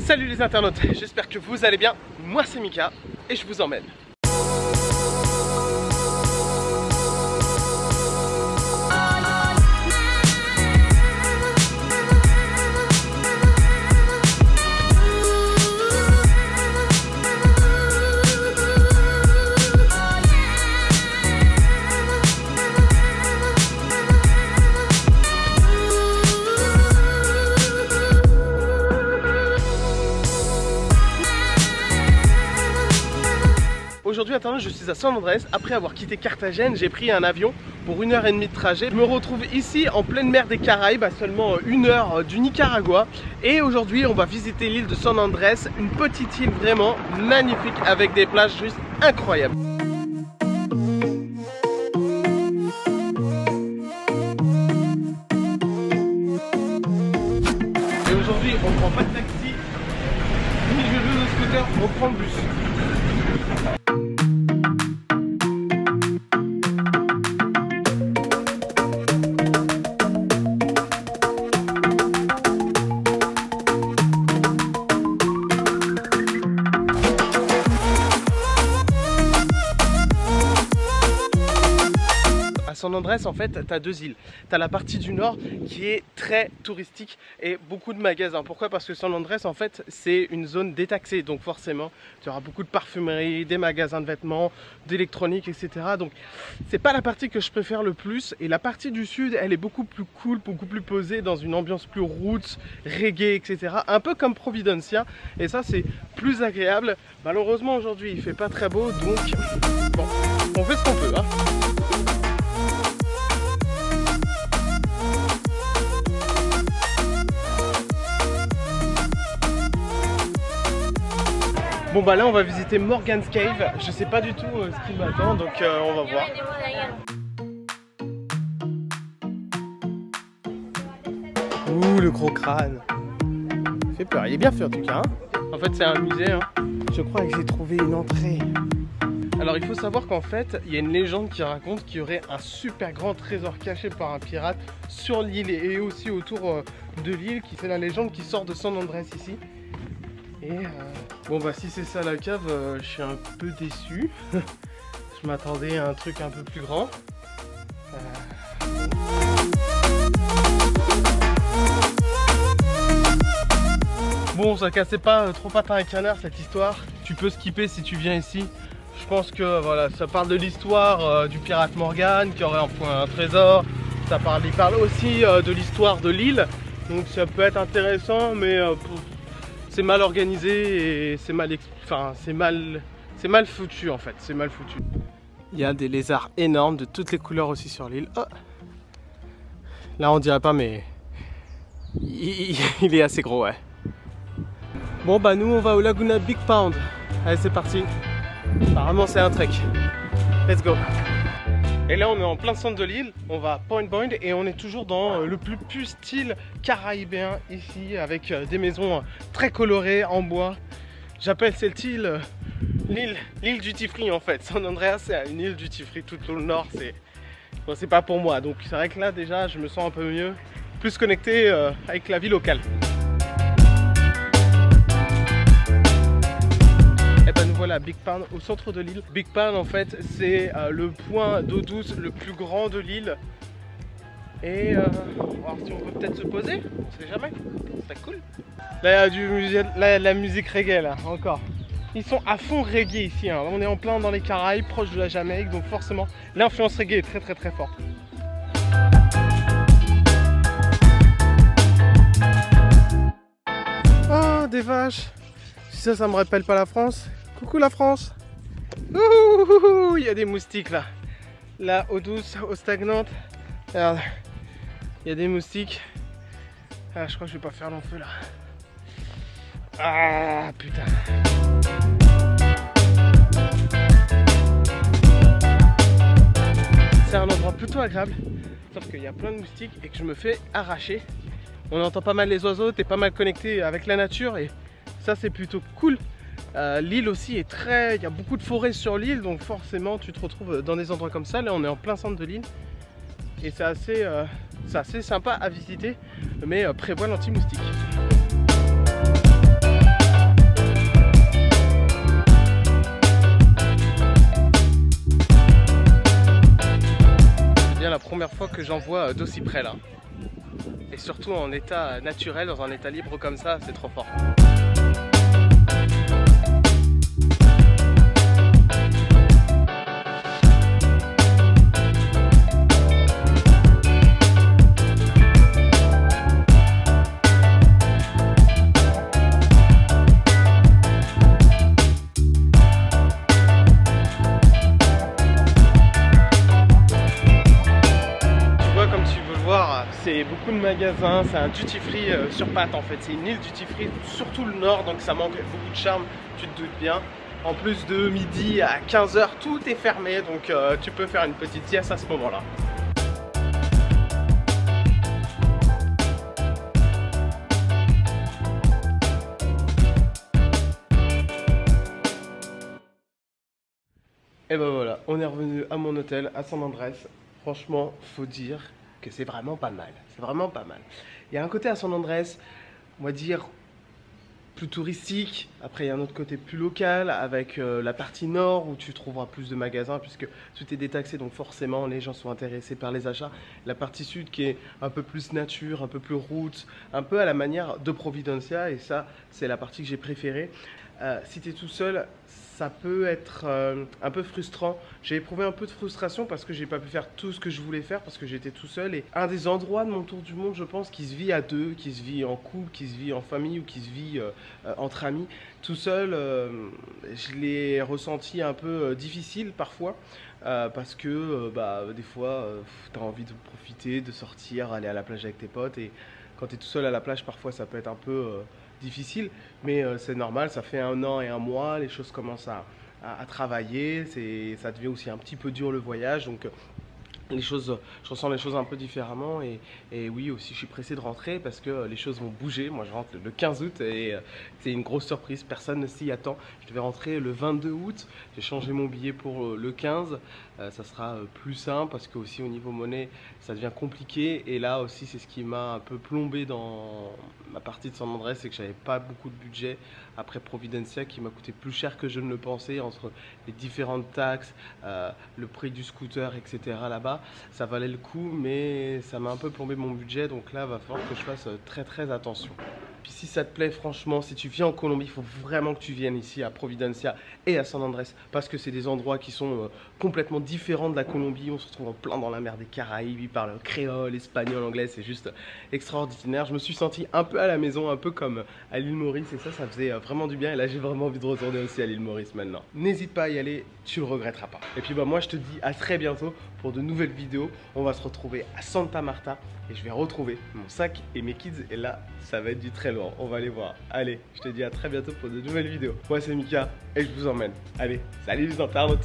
Salut les internautes, j'espère que vous allez bien. Moi c'est Mika et je vous emmène. Aujourd'hui je suis à San Andrés. Après avoir quitté Carthagène, j'ai pris un avion pour 1h30 de trajet. Je me retrouve ici en pleine mer des Caraïbes, à seulement 1 heure du Nicaragua. Et aujourd'hui on va visiter l'île de San Andrés, une petite île vraiment magnifique avec des plages juste incroyables. Et aujourd'hui on ne prend pas de taxi, ni de scooter, on prend le bus. San Andrés, en fait, tu as deux îles. Tu as la partie du nord qui est très touristique et beaucoup de magasins. Pourquoi? Parce que San Andrés, en fait, c'est une zone détaxée. Donc forcément, tu auras beaucoup de parfumerie, des magasins de vêtements, d'électronique, etc. Donc c'est pas la partie que je préfère le plus. Et la partie du sud, elle est beaucoup plus cool, beaucoup plus posée, dans une ambiance plus roots, reggae, etc. Un peu comme Providencia. Et ça, c'est plus agréable. Malheureusement, aujourd'hui, il fait pas très beau. Donc, bon, on fait ce qu'on peut, hein. Bon bah là on va visiter Morgan's Cave, je sais pas du tout ce qui m'attend donc on va voir. Ouh le gros crâne, il fait peur, il est bien fait en tout cas hein. En fait c'est un musée hein. Je crois que j'ai trouvé une entrée. Alors il faut savoir qu'en fait il y a une légende qui raconte qu'il y aurait un super grand trésor caché par un pirate sur l'île et aussi autour de l'île, c'est la légende qui sort de San Andrés ici. Et bon bah si c'est ça la cave, je suis un peu déçu. Je m'attendais à un truc un peu plus grand. Bon ça cassait pas trop patin à canard cette histoire. Tu peux skipper si tu viens ici. Je pense que voilà, ça parle de l'histoire du pirate Morgan qui aurait un trésor. Il parle aussi de l'histoire de l'île. Donc ça peut être intéressant mais c'est mal organisé et c'est mal foutu en fait, c'est mal foutu. Il y a des lézards énormes de toutes les couleurs aussi sur l'île. Oh. Là on dirait pas mais il est assez gros ouais. Bon bah nous on va au Laguna Big Pound. Allez c'est parti. Apparemment c'est un trek. Let's go. Et là on est en plein centre de l'île, on va Point Point et on est toujours dans le plus pur style caribéen ici avec des maisons très colorées en bois. J'appelle cette île l'île duty free en fait. San Andreas c'est une île duty free tout au nord, c'est pas pour moi. Donc c'est vrai que là déjà je me sens un peu mieux, plus connecté avec la vie locale. Et ben nous voilà Big Pound au centre de l'île. Big Pound en fait c'est le point d'eau douce le plus grand de l'île. Et on va voir si on peut peut-être se poser, on sait jamais, c'est cool. Là il y a de la musique reggae là encore. Ils sont à fond reggae ici, hein. On est en plein dans les Caraïbes, proche de la Jamaïque, donc forcément l'influence reggae est très forte. Oh des vaches. Ça me rappelle pas la France. Coucou la France. Ouh, il y a des moustiques là. Là, eau douce, eau stagnante. Regarde. Il y a des moustiques. Ah, je crois que je vais pas faire long feu là. Ah, putain. C'est un endroit plutôt agréable. Sauf qu'il y a plein de moustiques et que je me fais arracher. On entend pas mal les oiseaux, t'es pas mal connecté avec la nature et ça c'est plutôt cool. L'île aussi est il y a beaucoup de forêts sur l'île, donc forcément tu te retrouves dans des endroits comme ça. Là on est en plein centre de l'île et c'est assez sympa à visiter, mais prévois l'anti-moustique. j'en vois d'aussi près là. Et surtout en état naturel, dans un état libre comme ça, c'est trop fort. C'est beaucoup de magasins, c'est un duty free sur pattes en fait, c'est une île duty free, surtout le nord, donc ça manque beaucoup de charme, tu te doutes bien. En plus de midi à 15 h, tout est fermé, donc tu peux faire une petite sieste à ce moment-là. Et ben voilà, on est revenu à mon hôtel à San Andrés. Franchement, faut dire que c'est vraiment pas mal. C'est vraiment pas mal. Il y a un côté à San Andrés, on va dire, plus touristique. Après, il y a un autre côté plus local, avec la partie nord, où tu trouveras plus de magasins, puisque tout est détaxé, donc forcément, les gens sont intéressés par les achats. La partie sud, qui est un peu plus nature, un peu plus route, un peu à la manière de Providencia, et ça, c'est la partie que j'ai préférée. Si tu es tout seul, ça peut être un peu frustrant. J'ai éprouvé un peu de frustration parce que j'ai pas pu faire tout ce que je voulais faire parce que j'étais tout seul. Et un des endroits de mon tour du monde, je pense, qui se vit à deux, qui se vit en couple, qui se vit en famille ou qui se vit entre amis. Tout seul, je l'ai ressenti un peu difficile parfois. Parce que des fois, tu as envie de profiter, de sortir, aller à la plage avec tes potes. Et quand tu es tout seul à la plage, parfois ça peut être un peu difficile, mais c'est normal, ça fait 1 an et 1 mois, les choses commencent à travailler, ça devient aussi un petit peu dur le voyage, donc les choses, je ressens les choses un peu différemment et oui aussi je suis pressé de rentrer parce que les choses vont bouger. Moi je rentre le 15 août et c'est une grosse surprise, personne ne s'y attend. Je devais rentrer le 22 août, j'ai changé mon billet pour le 15, ça sera plus simple parce que aussi au niveau monnaie ça devient compliqué et là aussi c'est ce qui m'a un peu plombé dans ma partie de San Andrés, c'est que j'avais pas beaucoup de budget après Providencia qui m'a coûté plus cher que je ne le pensais entre les différentes taxes, le prix du scooter etc. là-bas. Ça valait le coup mais ça m'a un peu plombé mon budget, donc là va falloir que je fasse très attention. Puis si ça te plaît franchement, si tu viens en Colombie, il faut vraiment que tu viennes ici à Providencia et à San Andrés parce que c'est des endroits qui sont complètement différents de la Colombie. On se retrouve en plein dans la mer des Caraïbes, ils parlent créole, espagnol, anglais, c'est juste extraordinaire. Je me suis senti un peu à la maison, un peu comme à l'île Maurice et ça faisait vraiment du bien et là j'ai vraiment envie de retourner aussi à l'île Maurice maintenant. N'hésite pas à y aller, tu le regretteras pas. Et puis moi je te dis à très bientôt pour de nouvelles vidéos. On va se retrouver à Santa Marta et je vais retrouver mon sac et mes kids et là ça va être du très lourd, on va aller voir. Allez, je te dis à très bientôt pour de nouvelles vidéos. Moi c'est Mika et je vous emmène. Allez, salut les internautes.